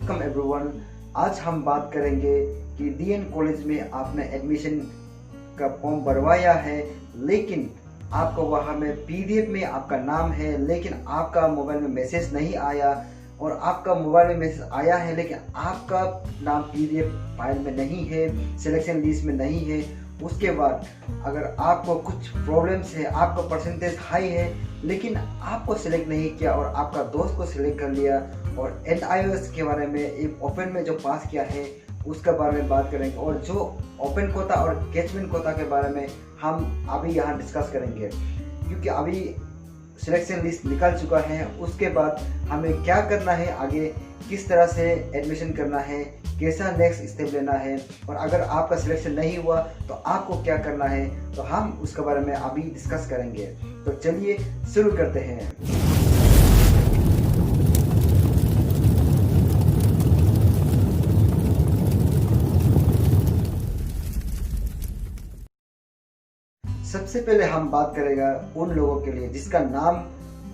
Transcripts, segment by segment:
Welcome everyone. आज हम बात करेंगे कि डीएन कॉलेज में आपने एडमिशन का फॉर्म भरवाया है, लेकिन आपको वहाँ में पीडीएफ में आपका नाम है, लेकिन आपका मोबाइल में मैसेज नहीं आया, और आपका मोबाइल में मैसेज आया है लेकिन आपका नाम पीडीएफ फाइल में नहीं है, सिलेक्शन लिस्ट में नहीं है। उसके बाद अगर आपको कुछ प्रॉब्लम्स है, आपका परसेंटेज हाई है लेकिन आपको सिलेक्ट नहीं किया और आपका दोस्त को सिलेक्ट कर लिया, और एनआईओएस के बारे में एक ओपन में जो पास किया है उसके बारे में बात करेंगे, और जो ओपन कोटा और कैचमेंट कोटा के बारे में हम अभी यहाँ डिस्कस करेंगे, क्योंकि अभी सिलेक्शन लिस्ट निकल चुका है। उसके बाद हमें क्या करना है, आगे किस तरह से एडमिशन करना है, कैसा नेक्स्ट स्टेप लेना है, और अगर आपका सिलेक्शन नहीं हुआ तो आपको क्या करना है, तो हम उसके बारे में अभी डिस्कस करेंगे। तो चलिए शुरू करते हैं। सबसे पहले हम बात करेगा उन लोगों के लिए जिसका नाम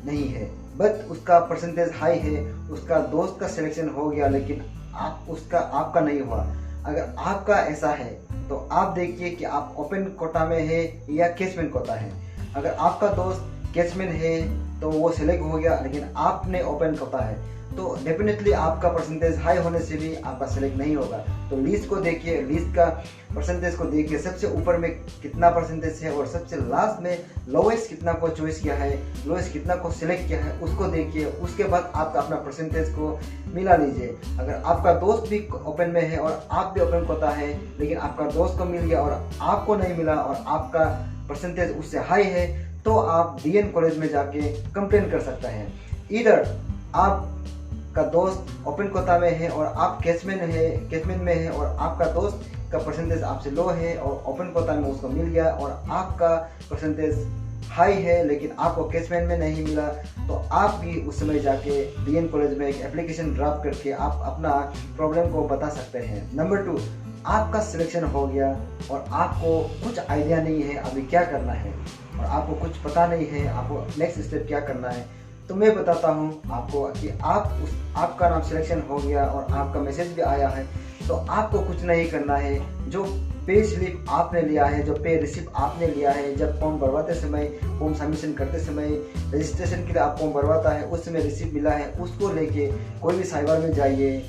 नहीं है बट उसका परसेंटेज हाई है, उसका दोस्त का सिलेक्शन हो गया लेकिन आपका नहीं हुआ। अगर आपका ऐसा है तो आप देखिए कि आप ओपन कोटा में है या कैचमेंट कोटा है। अगर आपका दोस्त कैचमेंट है तो वो सिलेक्ट हो गया, लेकिन आपने ओपन कोटा है तो डेफिनेटली आपका परसेंटेज हाई होने से भी आपका सिलेक्ट नहीं होगा। तो लिस्ट को देखिए, लिस्ट का परसेंटेज को देखिए, सबसे ऊपर में कितना परसेंटेज है और सबसे लास्ट में लोएस्ट कितना को चॉइस किया है, लोएस्ट कितना को सिलेक्ट किया है, उसको देखिए। उसके बाद आपका अपना परसेंटेज को मिला लीजिए। अगर आपका दोस्त भी ओपन में है और आप भी ओपन कोटा है लेकिन आपका दोस्त को मिल गया और आपको नहीं मिला और आपका परसेंटेज उससे हाई है, तो आप डीएन कॉलेज में जाके कंप्लेन कर सकते हैं। इधर आप का दोस्त ओपन कोटा में है और आप कैचमेंट में है और आपका दोस्त का परसेंटेज आपसे लो है और ओपन कोटा में उसको मिल गया और आपका परसेंटेज हाई है लेकिन आपको कैचमेंट में नहीं मिला, तो आप भी उस समय जाके डीएन कॉलेज में एक एप्लीकेशन ड्राफ्ट करके आप अपना प्रॉब्लम को बता सकते हैं। नंबर 2, आपका सिलेक्शन हो गया और आपको कुछ आइडिया नहीं है अभी क्या करना है और आपको कुछ पता नहीं है आपको नेक्स्ट स्टेप क्या करना है, तो मैं बताता हूँ आपको कि आपका नाम सिलेक्शन हो गया और आपका मैसेज भी आया है, तो आपको कुछ नहीं करना है। जो पे स्लिप आपने लिया है, जो पे रिसिप्ट आपने लिया है, जब फॉर्म भरवाते समय, फॉर्म सबमिशन करते समय, रजिस्ट्रेशन के लिए आप फॉर्म भरवाता है उस समय रिसिप्ट मिला है, उसको लेके कोई भी साइबर में जाइए।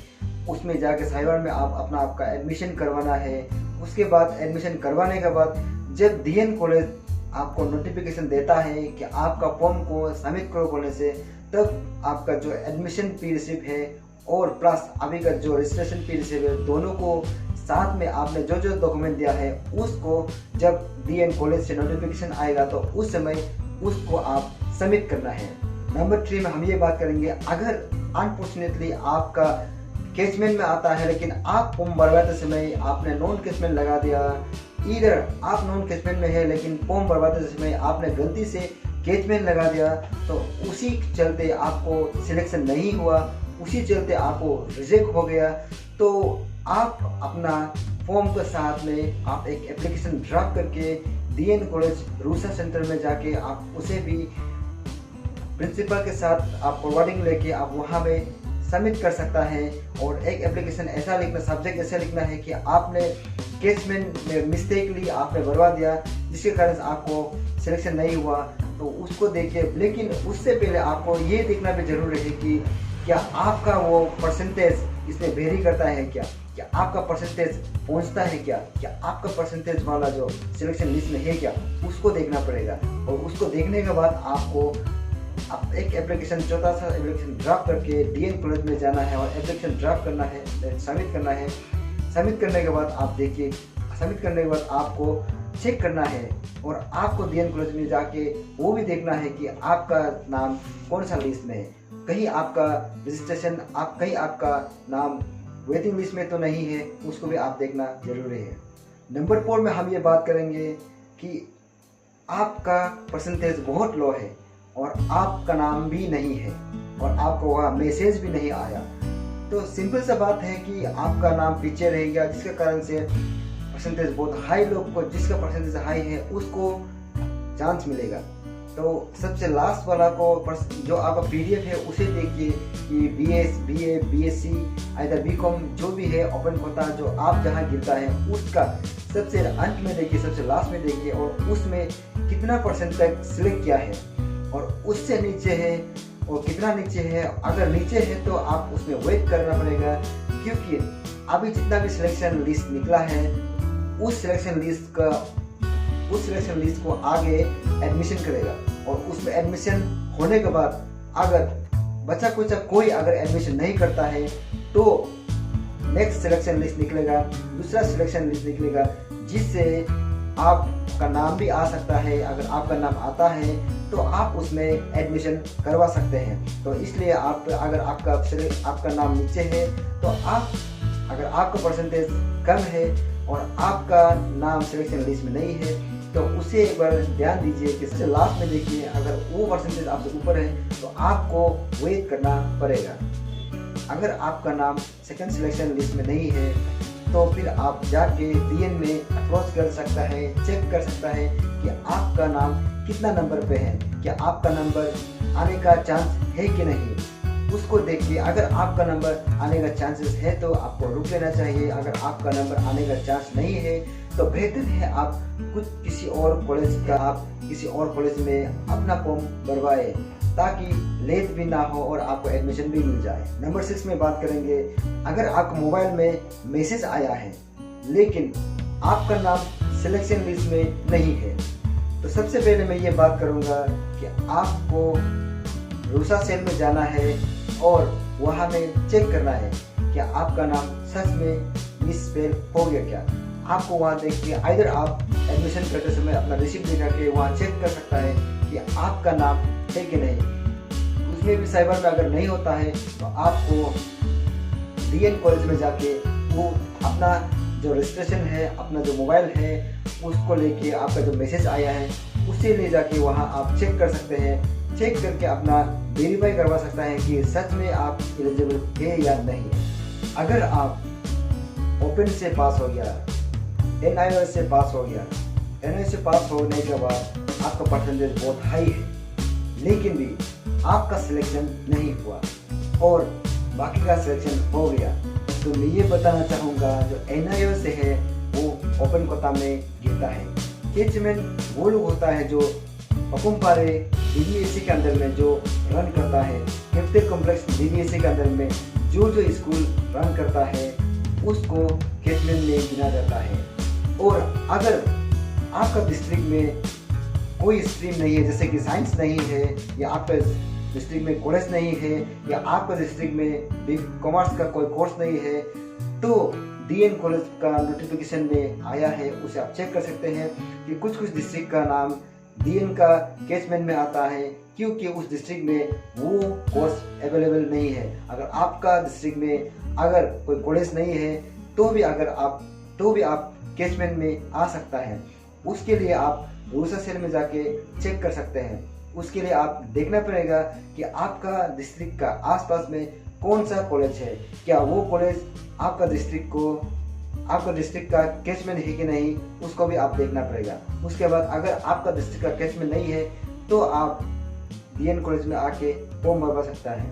उसमें जाके साइबर में आपका एडमिशन करवाना है। उसके बाद एडमिशन करवाने के बाद जब डीएन कॉलेज आपको नोटिफिकेशन देता है कि आपका फॉर्म को सबमिट करो बोलने से, तब आपका जो एडमिशन फी रिसिप्ट है और प्लस अभी का जो रजिस्ट्रेशन फी रिसिप्ट है, दोनों को साथ में आपने जो जो डॉक्यूमेंट दिया है उसको जब डीएन कॉलेज से नोटिफिकेशन आएगा तो उस समय उसको आप सबमिट करना है। नंबर 3 में हम ये बात करेंगे, अगर अनफॉर्चुनेटली आपका कैचमेंट में आता है लेकिन आप फॉर्म भरवाते समय आपने नॉन कैचमेंट लगा दिया, इधर आप नॉन कैचमेंट में है लेकिन फॉर्म भरवाते समय आपने गलती से कैचमेंट लगा दिया, तो उसी चलते आपको सिलेक्शन नहीं हुआ, उसी चलते आपको रिजेक्ट हो गया, तो आप अपना फॉर्म के साथ में आप एक एप्लीकेशन ड्राफ्ट करके डीएन कॉलेज रूसा सेंटर में जाके आप उसे भी प्रिंसिपल के साथ आप फॉरवर्डिंग लेके आप वहाँ में सबमिट कर सकता है। और एक एप्लीकेशन ऐसा लिखना, सब्जेक्ट ऐसा लिखना है कि आपने कैचमेंट में मिस्टेकली आपने भरवा दिया जिसके कारण आपको सिलेक्शन नहीं हुआ, तो उसको देखिए। लेकिन उससे पहले आपको ये देखना भी जरूरी है कि क्या आपका वो परसेंटेज इसमें वेरी करता है, क्या आपका परसेंटेज पहुंचता है, क्या आपका परसेंटेज वाला जो सिलेक्शन लिस्ट में है क्या, उसको देखना पड़ेगा। और उसको देखने के बाद आपको एक एप्लीकेशन, छोटा सा एप्लीकेशन ड्राफ्ट करके डीएन कॉलेज में जाना है और एप्लीकेशन ड्राफ्ट करना है, सबमिट करना है। सबमिट करने के बाद आप देखिए, सबमिट करने के बाद आपको चेक करना है और आपको डीएन कॉलेज में जाके वो भी देखना है कि आपका नाम कौन सा लिस्ट में है, कहीं आपका रजिस्ट्रेशन कहीं आपका नाम वेटिंग लिस्ट में तो नहीं है, उसको भी आप देखना जरूरी है। नंबर 4 में हम ये बात करेंगे कि आपका परसेंटेज बहुत लो है और आपका नाम भी नहीं है और आपको वहाँ मैसेज भी नहीं आया, तो सिंपल सा बात है कि आपका नाम पीछे रह गया, जिसके कारण से परसेंटेज बहुत हाई लोग को, जिसका परसेंटेज हाई है उसको चांस मिलेगा। तो सबसे लास्ट वाला को जो आपका पीडीएफ है उसे देखिए कि BA, BSc, आइदर BCom जो भी है ओपन कोटा जो आप जहाँ गिरता है उसका सबसे अंत में देखिए, सबसे लास्ट में देखिए और उसमें कितना परसेंट तक सिलेक्ट किया है और उससे नीचे है और कितना नीचे है। अगर नीचे है तो आप उसमें वेट करना पड़ेगा, क्योंकि अभी जितना भी सिलेक्शन लिस्ट निकला है उस सिलेक्शन लिस्ट को आगे एडमिशन करेगा और उसमें एडमिशन होने के बाद अगर बच्चा कुचा कोई अगर एडमिशन नहीं करता है तो नेक्स्ट सिलेक्शन लिस्ट निकलेगा, दूसरा सिलेक्शन लिस्ट निकलेगा जिससे आपका नाम भी आ सकता है। अगर आपका नाम आता है तो आप उसमें एडमिशन करवा सकते हैं। तो इसलिए आप अगर आपका नाम नीचे है तो अगर आपका परसेंटेज कम है और आपका नाम सिलेक्शन लिस्ट में नहीं है तो उसे एक बार ध्यान दीजिए कि सबसे लास्ट में देखिए, अगर वो परसेंटेज आपसे ऊपर है तो आपको वेट करना पड़ेगा। अगर आपका नाम सेकंड सिलेक्शन लिस्ट में नहीं है तो फिर आप जाके DN में अप्रोच कर सकता है, चेक कर सकता है कि आपका नाम कितना नंबर पे है, क्या आपका नंबर आने का चांस है कि नहीं। उसको देखिए, अगर आपका नंबर आने का चांसेस है तो आपको रुक लेना चाहिए। अगर आपका नंबर आने का चांस नहीं है तो बेहतर है आप किसी और कॉलेज में अपना फॉर्म भरवाए ताकि लेट भी ना हो और आपको एडमिशन भी मिल जाए। नंबर 6 में बात करेंगे, अगर आपके मोबाइल में मैसेज आया है लेकिन आपका नाम सिलेक्शन लिस्ट में नहीं है तो सबसे पहले मैं ये बात करूँगा कि आपको रूसा सेल में जाना है और वहाँ में चेक करना है कि आपका नाम सच में मिसस्पेल हो गया क्या। आपको वहाँ देख के आइदर आप एडमिशन करते समय अपना रिसिप्ट दिखा के वहाँ चेक कर सकता है कि आपका नाम है कि नहीं। उसमें भी साइबर में अगर नहीं होता है तो आपको DN कॉलेज में जाके वो अपना जो रजिस्ट्रेशन है, अपना जो मोबाइल है उसको लेके आपका जो मैसेज आया है उसे ले जाके वहाँ आप चेक कर सकते हैं। चेक करके अपना वेरीफाई करवा सकता है कि सच में आप एलिजिबल है या नहीं। अगर आप ओपन से पास हो गया, NIOS से पास हो गया, NIOS से पास होने के बाद आपका परसेंटेज बहुत हाई है लेकिन भी आपका सिलेक्शन नहीं हुआ और बाकी का सिलेक्शन हो गया तो मैं ये बताना चाहूँगा जो NIOS से है वो ओपन कोटा में गिरता है। कैचमेंट वो लोग होता है जो पकुमपारे DBSC के अंदर में जो रन करता है, कैपिटल कॉम्प्लेक्स DBSC के अंदर में जो स्कूल रन करता है उसको कैचमेंट में गिना जाता है। और अगर आपका डिस्ट्रिक्ट में कोई स्ट्रीम नहीं है, जैसे कि साइंस नहीं है या आपका डिस्ट्रिक्ट में कॉलेज नहीं है या आपका डिस्ट्रिक्ट में कॉमर्स का कोई कोर्स नहीं है तो DN कॉलेज का नोटिफिकेशन में आया है, उसे आप चेक कर सकते हैं कि कुछ डिस्ट्रिक्ट का नाम DN का कैचमेंट में आता है क्योंकि उस डिस्ट्रिक्ट में वो कोर्स अवेलेबल नहीं है। अगर आपका डिस्ट्रिक्ट में अगर कोई कॉलेज नहीं है तो भी आप कैचमेंट में आ सकता है। उसके लिए आप रूसा सेल में जाके चेक कर सकते हैं। उसके लिए आप देखना पड़ेगा कि आपका डिस्ट्रिक्ट का आसपास में कौन सा कॉलेज है, क्या वो कॉलेज आपका डिस्ट्रिक्ट का कैचमेंट है कि नहीं, उसको भी आप देखना पड़ेगा। उसके बाद अगर आपका डिस्ट्रिक्ट का कैचमेंट नहीं है तो आप DN कॉलेज में आके फॉर्म भरवा सकता है।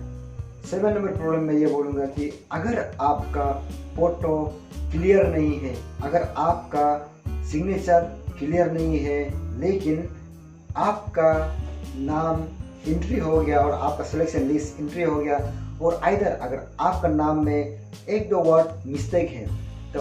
7 नंबर प्रॉब्लम में ये बोलूँगा कि अगर आपका फोटो क्लियर नहीं है, अगर आपका सिग्नेचर क्लियर नहीं है लेकिन आपका नाम एंट्री हो गया और आपका सिलेक्शन लिस्ट एंट्री हो गया और अगर आपका नाम में 1-2 वर्ड मिस्टेक है तो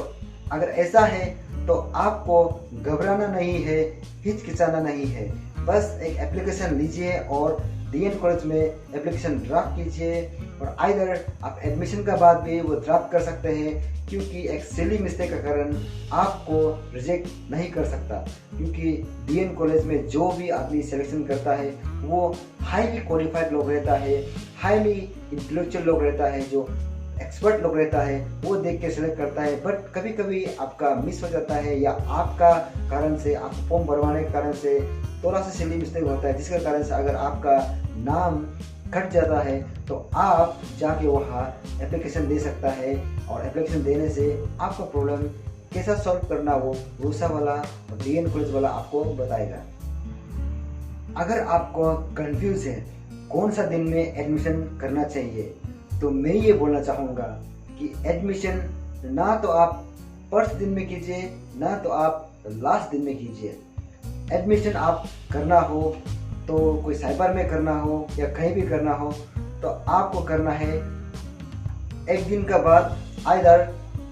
अगर ऐसा है तो आपको घबराना नहीं है, हिचकिचाना नहीं है। बस एक एप्लीकेशन लीजिए और DN कॉलेज में एप्लीकेशन ड्राफ्ट कीजिए और आप एडमिशन का बाद भी वो ड्राफ्ट कर सकते हैं क्योंकि एक सिली मिस्टेक का कारण आपको रिजेक्ट नहीं कर सकता। क्योंकि DN कॉलेज में जो भी आदमी सिलेक्शन करता है वो हाईली क्वालिफाइड लोग रहता है, हाईली इंटेलेक्चुअल लोग रहता है, जो एक्सपर्ट लोग रहता है, वो देख के सिलेक्ट करता है। बट कभी कभी आपका मिस हो जाता है या आपका कारण से, आप फॉर्म भरवाने के कारण से थोड़ा सा सिली मिस्टेक होता है जिसके कारण से अगर आपका नाम कट जाता है तो आप जाके वहाँ एप्लीकेशन दे सकता है और एप्लीकेशन देने से आपका प्रॉब्लम कैसा सॉल्व करना वो रूसा वाला और DN कॉलेज वाला आपको बताएगा। अगर आपको कंफ्यूज है कौन सा दिन में एडमिशन करना चाहिए, तो मैं ये बोलना चाहूँगा कि एडमिशन ना तो आप फर्स्ट दिन में कीजिए, ना तो आप लास्ट दिन में कीजिए। एडमिशन आप करना हो तो कोई साइबर में करना हो या कहीं भी करना हो, तो आपको करना है एक दिन का बाद, आइदर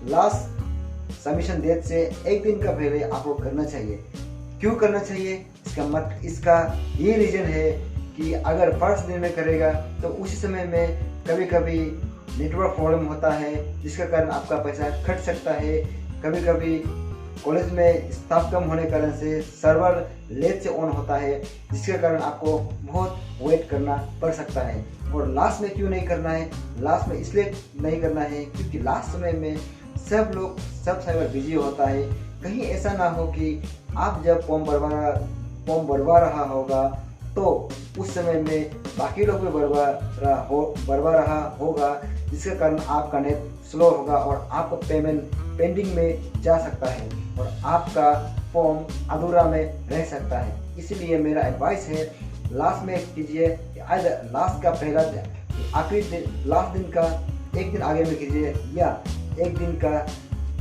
लास्ट सबमिशन डेट से एक दिन का पहले आपको करना चाहिए। क्यों करना चाहिए? इसका ये रीज़न है कि अगर फर्स्ट दिन में करेगा तो उसी समय में कभी कभी नेटवर्क प्रॉब्लम होता है, जिसके कारण आपका पैसा कट सकता है। कभी कभी कॉलेज में स्टाफ कम होने के कारण से सर्वर लेट से ऑन होता है, जिसके कारण आपको बहुत वेट करना पड़ सकता है। और लास्ट में क्यों नहीं करना है? लास्ट में इसलिए नहीं करना है क्योंकि लास्ट समय में सब साइबर बिजी होता है। कहीं ऐसा ना हो कि आप जब फॉर्म भरवा रहा होगा तो उस समय में बाकी लोग भी भरवा रहा होगा, जिसके कारण आपका नेट स्लो होगा और आपका पेमेंट पेंडिंग में जा सकता है और आपका फॉर्म अधूरा में रह सकता है। इसलिए मेरा एडवाइस है लास्ट में कीजिए, लास्ट का पहला आखिरी दिन, लास्ट दिन का एक दिन आगे में कीजिए या एक दिन का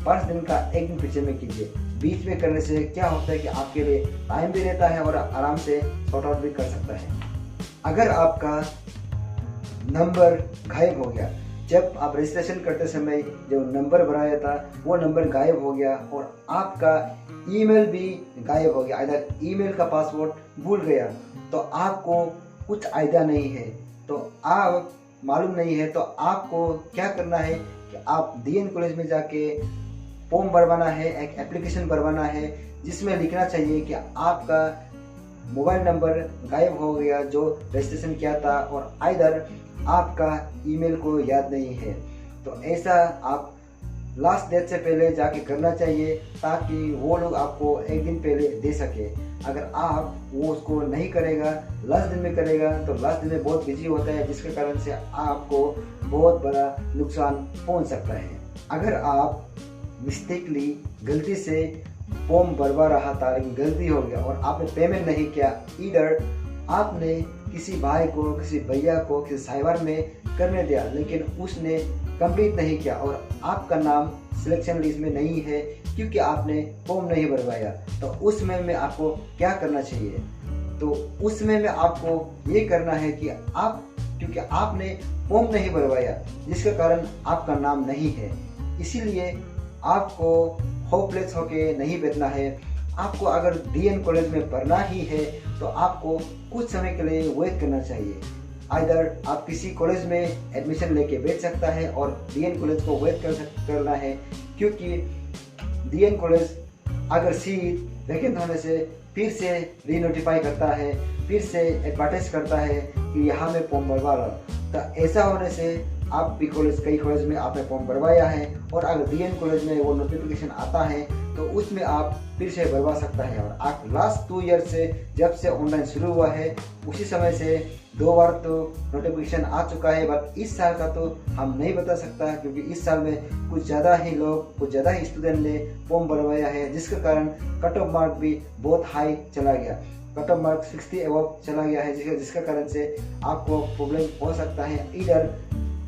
फर्स्ट दिन का एक दिन पीछे में कीजिए। बीच में करने से क्या होता है कि आपके लिए टाइम भी रहता है और आराम से सॉर्ट आउट भी कर सकता है। अगर आपका नंबर गायब हो गया, जब आप रजिस्ट्रेशन करते समय जो नंबर बनाया था वो नंबर गायब हो गया और आपका ईमेल भी गायब हो गया, इधर ईमेल का पासवर्ड भूल गया, तो आपको कुछ आइडिया नहीं है, तो आप मालूम नहीं है, तो आपको क्या करना है कि आप डीएन कॉलेज में जाके फॉर्म भरवाना है, एक एप्लीकेशन भरवाना है जिसमें लिखना चाहिए कि आपका मोबाइल नंबर गायब हो गया जो रजिस्ट्रेशन किया था और आइदर आपका ईमेल को याद नहीं है। तो ऐसा आप लास्ट डेट से पहले जाके करना चाहिए ताकि वो लोग आपको एक दिन पहले दे सके। अगर आप वो उसको नहीं करेगा, लास्ट दिन में करेगा, तो लास्ट दिन में बहुत बिजी होता है, जिसके कारण से आपको बहुत बड़ा नुकसान पहुंच सकता है। अगर आप मिस्टेकली गलती से फॉर्म भरवा रहा था लेकिन गलती हो गया और आपने पेमेंट नहीं किया, इधर आपने किसी भाई को, किसी भैया को, किसी साइबर में करने दिया लेकिन उसने कंप्लीट नहीं किया और आपका नाम सिलेक्शन लिस्ट में नहीं है क्योंकि आपने फॉर्म नहीं भरवाया, तो उस समय में आपको क्या करना चाहिए? तो उस समय में आपको ये करना है कि क्योंकि आपने फॉर्म नहीं भरवाया जिसके कारण आपका नाम नहीं है, इसीलिए आपको होपलेस होके नहीं बैठना है। आपको अगर डीएन कॉलेज में पढ़ना ही है तो आपको कुछ समय के लिए वेट करना चाहिए। आइदर आप किसी कॉलेज में एडमिशन लेके बैठ सकता है और डीएन कॉलेज को वेट करना है, क्योंकि डीएन कॉलेज अगर सीट वैकेंट होने से फिर से रीनोटिफाई करता है, फिर से एडवर्टाइज करता है कि यहाँ में फॉर्म भरवा रहा, तो ऐसा होने से आप भी कई कॉलेज में आपने फॉर्म भरवाया है और अगर डीएन कॉलेज में वो नोटिफिकेशन आता है तो उसमें आप फिर से भरवा सकता है। और आप लास्ट 2 ईयर से जब से ऑनलाइन शुरू हुआ है उसी समय से 2 बार तो नोटिफिकेशन आ चुका है, बट इस साल का तो हम नहीं बता सकता क्योंकि इस साल में कुछ ज़्यादा ही स्टूडेंट ने फॉर्म भरवाया है, जिसके कारण कट ऑफ मार्क भी बहुत हाई चला गया। कट ऑफ मार्क 60 एबव चला गया है, जिसके कारण से आपको प्रॉब्लम हो सकता है, इधर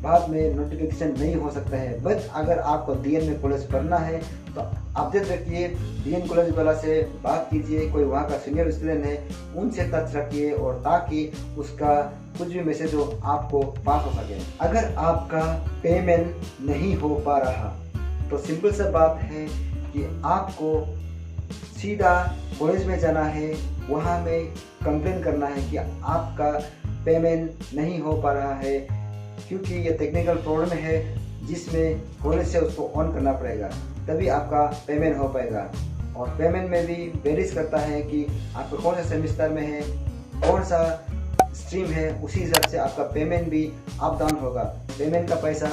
बाद में नोटिफिकेशन नहीं हो सकता है। बट अगर आपको डीएन में कॉलेज पढ़ना है तो अपडेट रखिए, डीएन कॉलेज वाला से बात कीजिए, कोई वहाँ का सीनियर स्टूडेंट है उनसे टच रखिए और ताकि उसका कुछ भी मैसेज हो आपको पास हो सके। अगर आपका पेमेंट नहीं हो पा रहा तो सिंपल सा बात है कि आपको सीधा कॉलेज में जाना है, वहाँ में कंप्लेन करना है कि आपका पेमेंट नहीं हो पा रहा है, क्योंकि ये टेक्निकल प्रॉब्लम है जिसमें कॉलेज से उसको ऑन करना पड़ेगा, तभी आपका पेमेंट हो पाएगा। और पेमेंट में भी वेरीज करता है कि आपका कौन सा सेमेस्टर में है, कौन सा स्ट्रीम है, उसी हिसाब से आपका पेमेंट भी अप डाउन होगा। पेमेंट का पैसा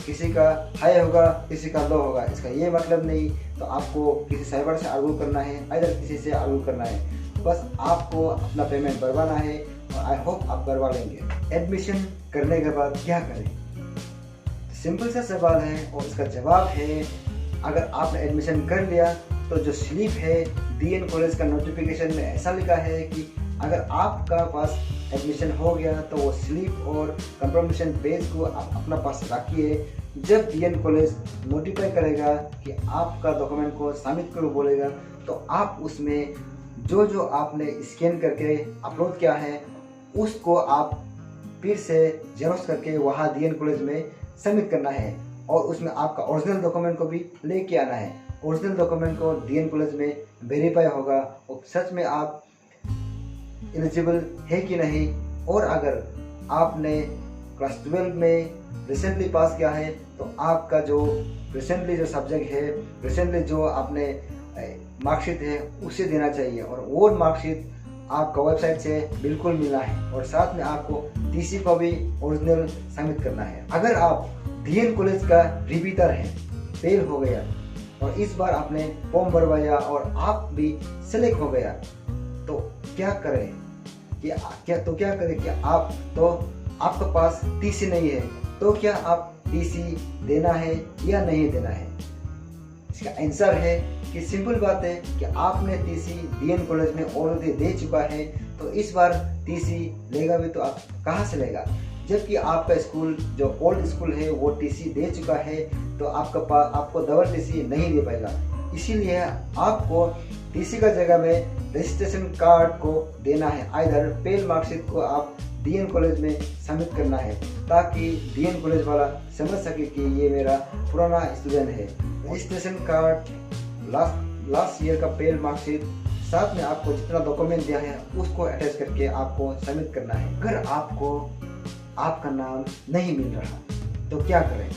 किसी का हाई होगा, किसी का लो होगा, इसका ये मतलब नहीं तो आपको किसी साइबर से आर्ग्यू करना है, इधर किसी से आर्ग्यू करना है, बस आपको अपना पेमेंट भरवाना है और आई होप आप भरवा लेंगे। एडमिशन करने के बाद क्या करें? सिंपल सा सवाल है और इसका जवाब है, अगर आपने एडमिशन कर लिया तो जो स्लिप है डीएन कॉलेज का नोटिफिकेशन में ऐसा लिखा है कि अगर आपका पास एडमिशन हो गया तो वो स्लिप और कंफर्मेशन पेज को आप अपना पास रखिए। जब DN कॉलेज नोटिफाई करेगा कि आपका डॉक्यूमेंट को सबमिट करो बोलेगा, तो आप उसमें जो जो आपने स्कैन करके अपलोड किया है उसको आप फिर से जेरोक्स करके वहाँ DN कॉलेज में सबमिट करना है। और उसमें आपका ओरिजिनल डॉक्यूमेंट को भी लेके आना है। ओरिजिनल डॉक्यूमेंट को DN कॉलेज में वेरीफाई होगा और सच में आप एलिजिबल है कि नहीं। और अगर आपने क्लास 12 में रिसेंटली पास किया है तो आपका जो रिसेंटली जो सब्जेक्ट है, रिसेंटली जो आपने मार्कशीट है उसे देना चाहिए। और वो मार्कशीट आपका वेबसाइट से बिल्कुल मिला है। और साथ में आपको TC को भी ओरिजिनल सबमिट करना है। अगर आप DN कॉलेज का रिपीटर है, फेल हो गया और इस बार आपने फॉर्म भरवाया और आप भी सेलेक्ट हो गया, तो क्या करें कि आप तो आपके पास TC नहीं है, तो क्या आप TC देना है या नहीं देना है? इसका आंसर है कि सिंपल बात है कि आपने TC DN कॉलेज में ऑलरेडी दे चुका है, तो इस बार TC लेगा भी तो आप कहाँ से लेगा? जबकि आपका स्कूल जो ओल्ड स्कूल है वो TC दे चुका है, तो आपको डबल TC नहीं दे पाएगा। इसीलिए आपको TC का जगह में रजिस्ट्रेशन कार्ड को देना है। आइदर फेल मार्कशीट को आप DN कॉलेज में सबमिट करना है, ताकि DN कॉलेज वाला समझ सके कि ये मेरा पुराना स्टूडेंट है। रजिस्ट्रेशन कार्ड, लास्ट ईयर का फेल मार्कशीट, साथ में आपको जितना डॉक्यूमेंट दिया है उसको अटैच करके आपको सबमिट करना है। अगर आपको आपका नाम नहीं मिल रहा तो क्या करें?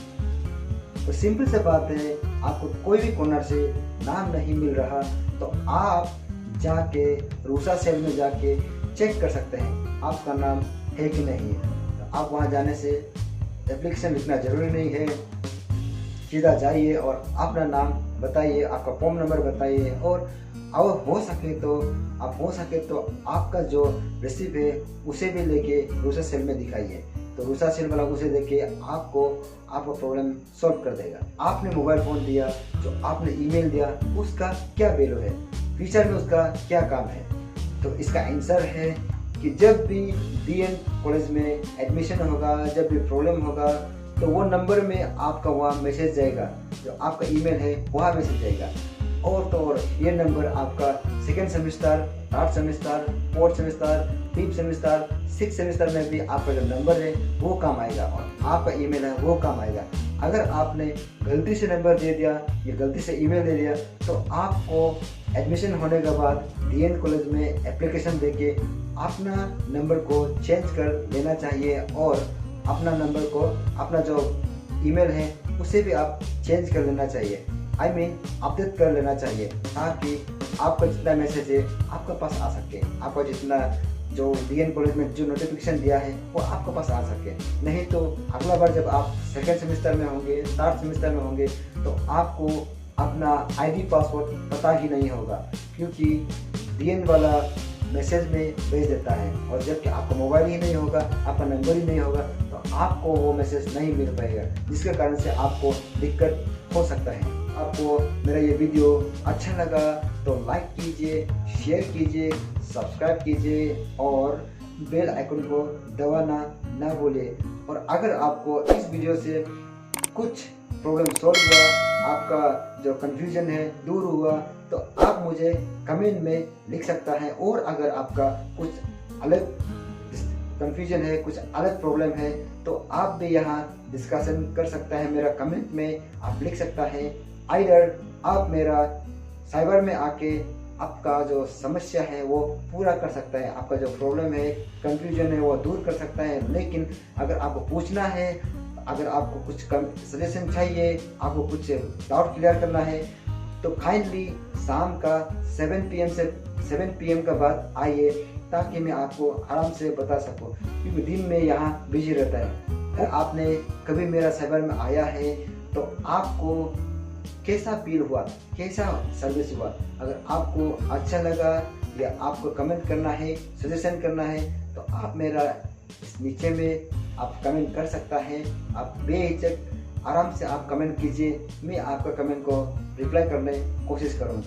तो सिंपल से बात है, आपको कोई भी कॉर्नर से नाम नहीं मिल रहा तो आप जाके रूसा सेल में जाके चेक कर सकते हैं आपका नाम है कि नहीं है। तो आप वहां जाने से एप्लीकेशन लिखना जरूरी नहीं है, सीधा जाइए और अपना नाम बताइए, आपका फॉर्म नंबर बताइए और हो सके तो आपका जो रिसीव है उसे भी लेके रूसा सेल में दिखाइए। तो रूसा सेल वाला उसे देखे आपका प्रॉब्लम सॉल्व कर देगा। आपने मोबाइल फ़ोन दिया, जो आपने ईमेल दिया, उसका क्या वैल्यू है, फ्यूचर में उसका क्या काम है? तो इसका आंसर है कि जब भी DN कॉलेज में एडमिशन होगा, जब भी प्रॉब्लम होगा, तो वो नंबर में आपका वहाँ मैसेज जाएगा, जो आपका ईमेल है वहाँ मैसेज जाएगा। और तो और ये नंबर आपका second semester, third semester, fourth semester, fifth semester, six semester में भी आपका जो नंबर है वो काम आएगा और आपका ईमेल है वो काम आएगा। अगर आपने गलती से नंबर दे दिया या गलती से ईमेल दे दिया तो आपको एडमिशन होने के बाद DN कॉलेज में एप्लीकेशन देके अपना नंबर को चेंज कर लेना चाहिए और अपना नंबर को, अपना जो ईमेल है उसे भी आप चेंज कर लेना चाहिए, अपडेट कर लेना चाहिए, ताकि आपका जितना मैसेज है आपके पास आ सके, आपका जितना जो DN कॉलेज में जो नोटिफिकेशन दिया है वो आपके पास आ सके। नहीं तो अगला बार जब आप सेकेंड सेमेस्टर में होंगे, थर्ड सेमेस्टर में होंगे, तो आपको अपना ID पासवर्ड पता ही नहीं होगा, क्योंकि DN वाला मैसेज में भेज देता है और जबकि आपका मोबाइल ही नहीं होगा, आपका नंबर ही नहीं होगा, तो आपको वो मैसेज नहीं मिल पाएगा, जिसके कारण से आपको दिक्कत हो सकता है। आपको मेरा ये वीडियो अच्छा लगा तो लाइक कीजिए, शेयर कीजिए, सब्सक्राइब कीजिए और बेल आइकन को दबाना ना भूलिए। और अगर आपको इस वीडियो से कुछ प्रॉब्लम सॉल्व हुआ, आपका जो कंफ्यूजन है दूर हुआ, तो आप मुझे कमेंट में लिख सकता है। और अगर आपका कुछ अलग कंफ्यूजन है, कुछ अलग प्रॉब्लम है, तो आप भी यहाँ डिस्कशन कर सकता है, मेरा कमेंट में आप लिख सकता है। आइदर आप मेरा साइबर में आके आपका जो समस्या है वो पूरा कर सकता है, आपका जो प्रॉब्लम है, कंफ्यूजन है वो दूर कर सकता है। लेकिन अगर आपको पूछना है, अगर आपको कुछ सजेशन चाहिए, आपको कुछ डाउट क्लियर करना है, तो काइंडली शाम का 7 PM का बाद आइए, ताकि मैं आपको आराम से बता सकूं, क्योंकि दिन में यहाँ बिजी रहता है। अगर आपने कभी मेरा साइबर में आया है तो आपको कैसा फील हुआ, कैसा सर्विस हुआ? अगर आपको अच्छा लगा या आपको कमेंट करना है, सजेशन करना है, तो आप मेरा नीचे में आप कमेंट कर सकता है। आप बेहिचक आराम से आप कमेंट कीजिए, मैं आपका कमेंट को रिप्लाई करने की कोशिश करूँगा।